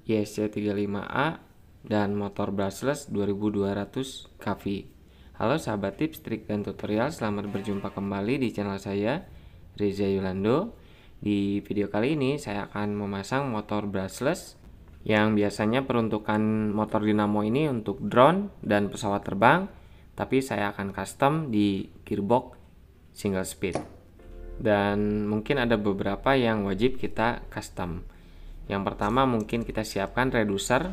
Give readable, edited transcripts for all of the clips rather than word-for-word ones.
YSC35A dan motor brushless 2200 kV. Halo sahabat tips, trik, dan tutorial, selamat berjumpa kembali di channel saya, Reza Yulando. Di video kali ini saya akan memasang motor brushless yang biasanya peruntukan motor dinamo ini untuk drone dan pesawat terbang, tapi saya akan custom di gearbox single speed. Dan mungkin ada beberapa yang wajib kita custom. Yang pertama, mungkin kita siapkan reducer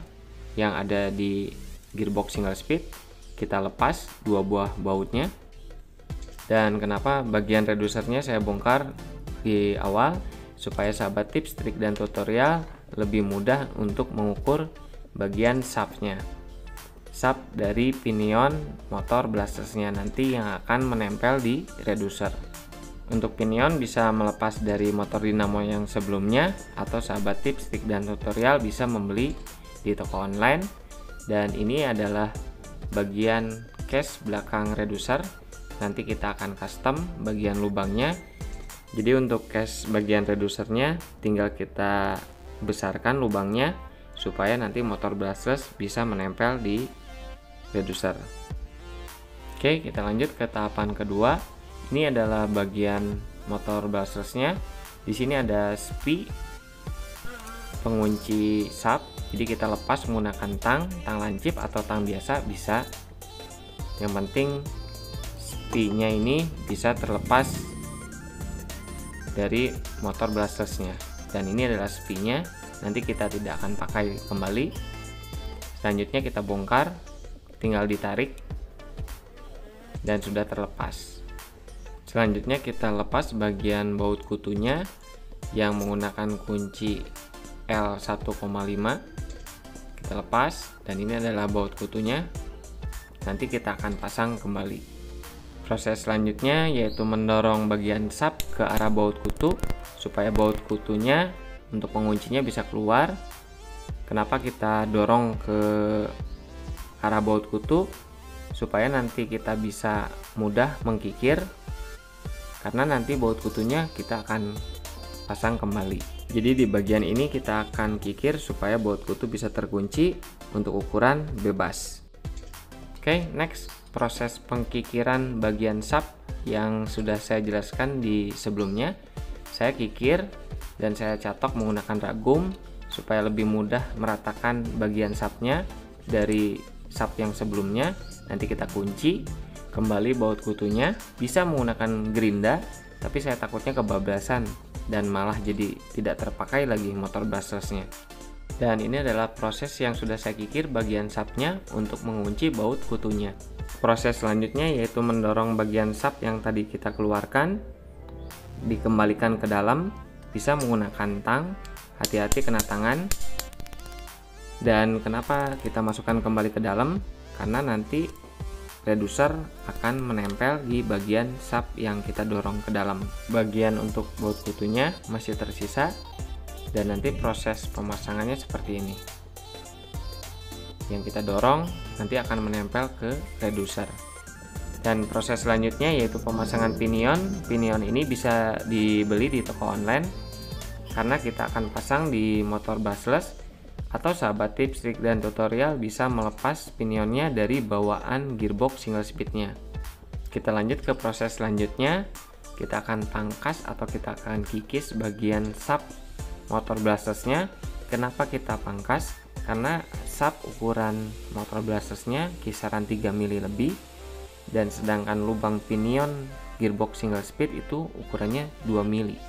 yang ada di gearbox single speed. Kita lepas dua buah bautnya. Dan kenapa bagian reducernya saya bongkar di awal, supaya sahabat tips, trik, dan tutorial lebih mudah untuk mengukur bagian shaftnya, shaft dari pinion motor brushlessnya nanti yang akan menempel di reducer. Untuk pinion bisa melepas dari motor dinamo yang sebelumnya, atau sahabat tips, trik, dan tutorial bisa membeli di toko online. Dan ini adalah bagian case belakang reducer. Nanti kita akan custom bagian lubangnya. Jadi untuk case bagian reducernya tinggal kita besarkan lubangnya supaya nanti motor brushless bisa menempel di reducer. Oke, kita lanjut ke tahapan kedua. Ini adalah bagian motor brushlessnya. Di sini ada spy pengunci shaft. Jadi kita lepas menggunakan tang lancip atau tang biasa bisa. Yang penting spy-nya ini bisa terlepas dari motor brushlessnya. Dan ini adalah spy-nya. Nanti kita tidak akan pakai kembali. Selanjutnya kita bongkar, tinggal ditarik dan sudah terlepas. Selanjutnya kita lepas bagian baut kutunya yang menggunakan kunci L1,5. Kita lepas, dan ini adalah baut kutunya. Nanti kita akan pasang kembali. Proses selanjutnya yaitu mendorong bagian shaft ke arah baut kutu supaya baut kutunya untuk penguncinya bisa keluar. Kenapa kita dorong ke arah baut kutu? Supaya nanti kita bisa mudah mengkikir, karena nanti baut kutunya kita akan pasang kembali. Jadi di bagian ini kita akan kikir supaya baut kutu bisa terkunci untuk ukuran bebas. Oke, next, proses pengkikiran bagian shaft yang sudah saya jelaskan di sebelumnya. Saya kikir dan saya catok menggunakan ragum supaya lebih mudah meratakan bagian shaftnya dari shaft yang sebelumnya. Nanti kita kunci kembali baut kutunya. Bisa menggunakan gerinda, tapi saya takutnya kebablasan dan malah jadi tidak terpakai lagi motor brushlessnya. Dan ini adalah proses yang sudah saya kikir bagian shaftnya untuk mengunci baut kutunya. Proses selanjutnya yaitu mendorong bagian shaft yang tadi kita keluarkan, dikembalikan ke dalam. Bisa menggunakan tang, hati-hati kena tangan. Dan kenapa kita masukkan kembali ke dalam? Karena nanti reducer akan menempel di bagian shaft yang kita dorong ke dalam. Bagian untuk baut kutunya masih tersisa, dan nanti proses pemasangannya seperti ini. Yang kita dorong nanti akan menempel ke reducer. Dan proses selanjutnya yaitu pemasangan pinion. Pinion ini bisa dibeli di toko online, karena kita akan pasang di motor brushless. Atau sahabat tips, trik, dan tutorial bisa melepas pinionnya dari bawaan gearbox single speednya. Kita lanjut ke proses selanjutnya. Kita akan pangkas atau kita akan kikis bagian shaft motor brushlessnya. Kenapa kita pangkas? Karena shaft ukuran motor brushlessnya kisaran 3 mili lebih, dan sedangkan lubang pinion gearbox single speed itu ukurannya 2 mili.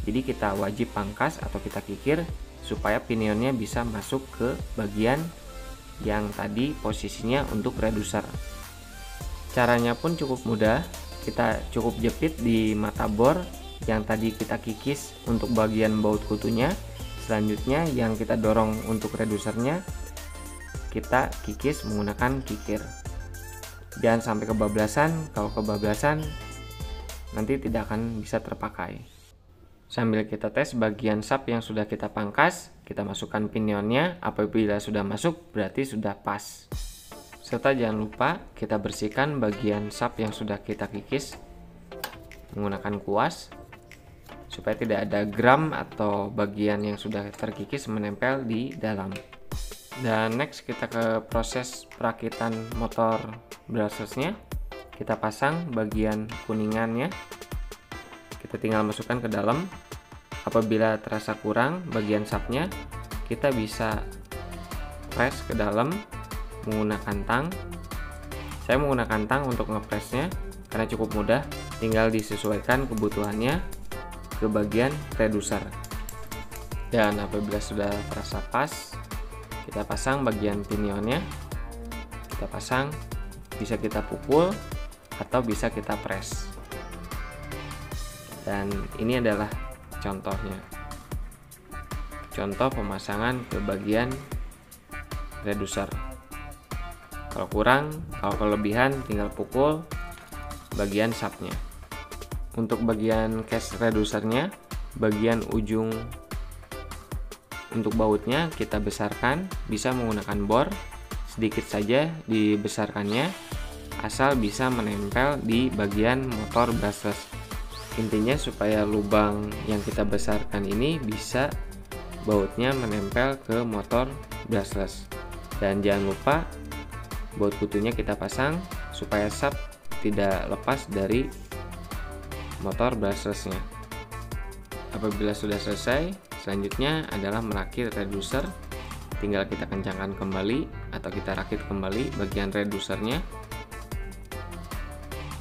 Jadi kita wajib pangkas atau kita kikir supaya pinionnya bisa masuk ke bagian yang tadi posisinya untuk reducer. Caranya pun cukup mudah. Kita cukup jepit di mata bor yang tadi kita kikis untuk bagian baut kutunya. Selanjutnya yang kita dorong untuk reducernya kita kikis menggunakan kikir. Jangan sampai kebablasan. Kalau kebablasan nanti tidak akan bisa terpakai. Sambil kita tes bagian shaft yang sudah kita pangkas, kita masukkan pinionnya. Apabila sudah masuk, berarti sudah pas. Serta jangan lupa kita bersihkan bagian shaft yang sudah kita kikis menggunakan kuas supaya tidak ada gram atau bagian yang sudah terkikis menempel di dalam. Dan next kita ke proses perakitan motor brushless-nya. Kita pasang bagian kuningannya, kita tinggal masukkan ke dalam. Apabila terasa kurang bagian sapnya, kita bisa press ke dalam menggunakan tang. Saya menggunakan tang untuk ngepresnya karena cukup mudah, tinggal disesuaikan kebutuhannya ke bagian reducer. Dan apabila sudah terasa pas, kita pasang bagian pinionnya. Kita pasang, bisa kita pukul atau bisa kita press. Dan ini adalah contohnya, contoh pemasangan ke bagian reducer. Kalau kurang, kalau kelebihan tinggal pukul bagian sapnya. Untuk bagian case reducernya, bagian ujung untuk bautnya kita besarkan, bisa menggunakan bor, sedikit saja dibesarkannya, asal bisa menempel di bagian motor brushless. Intinya supaya lubang yang kita besarkan ini bisa bautnya menempel ke motor brushless. Dan jangan lupa baut kutunya kita pasang supaya sap tidak lepas dari motor brushless-nya. Apabila sudah selesai, selanjutnya adalah merakit reducer. Tinggal kita kencangkan kembali atau kita rakit kembali bagian reducernya.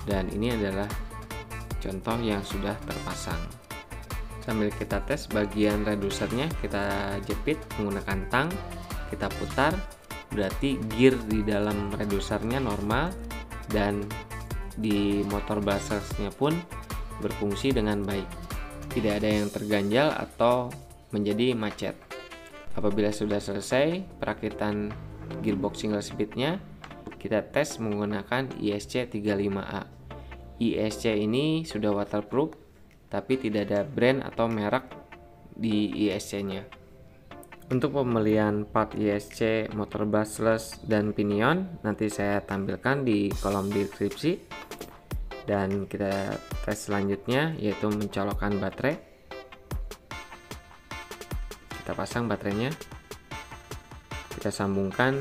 Dan ini adalah contoh yang sudah terpasang. Sambil kita tes bagian reducernya, kita jepit menggunakan tang, kita putar, berarti gear di dalam reducernya normal dan di motor brushless-nya pun berfungsi dengan baik, tidak ada yang terganjal atau menjadi macet. Apabila sudah selesai perakitan gearbox single speednya, kita tes menggunakan ISC 35A. ISC ini sudah waterproof, tapi tidak ada brand atau merek di ISC-nya. Untuk pembelian part ISC motor brushless dan pinion nanti saya tampilkan di kolom deskripsi. Dan kita tes selanjutnya yaitu mencolokkan baterai. Kita pasang baterainya, kita sambungkan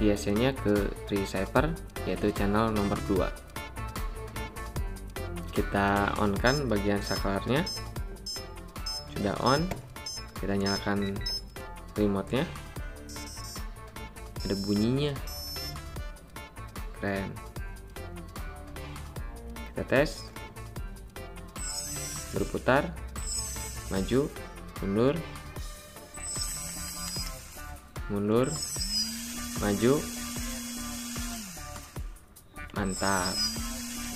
ISC-nya ke receiver yaitu channel nomor 2. Kita on kan bagian saklarnya, sudah on, kita nyalakan remote-nya, ada bunyinya, keren. Kita tes, berputar, maju, mundur, mundur, maju, mantap.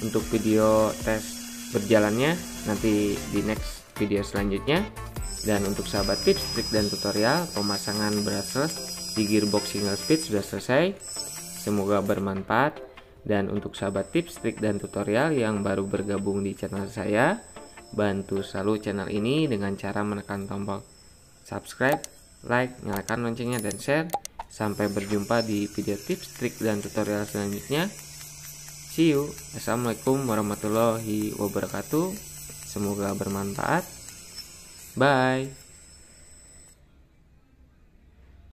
Untuk video tes berjalannya nanti di next video selanjutnya. Dan untuk sahabat tips, trik dan tutorial pemasangan brushless di gearbox single speed sudah selesai. Semoga bermanfaat. Dan untuk sahabat tips, trik dan tutorial yang baru bergabung di channel saya, bantu selalu channel ini dengan cara menekan tombol subscribe, like, nyalakan loncengnya, dan share. Sampai berjumpa di video tips, trik, dan tutorial selanjutnya. See you. Assalamualaikum warahmatullahi wabarakatuh. Semoga bermanfaat. Bye.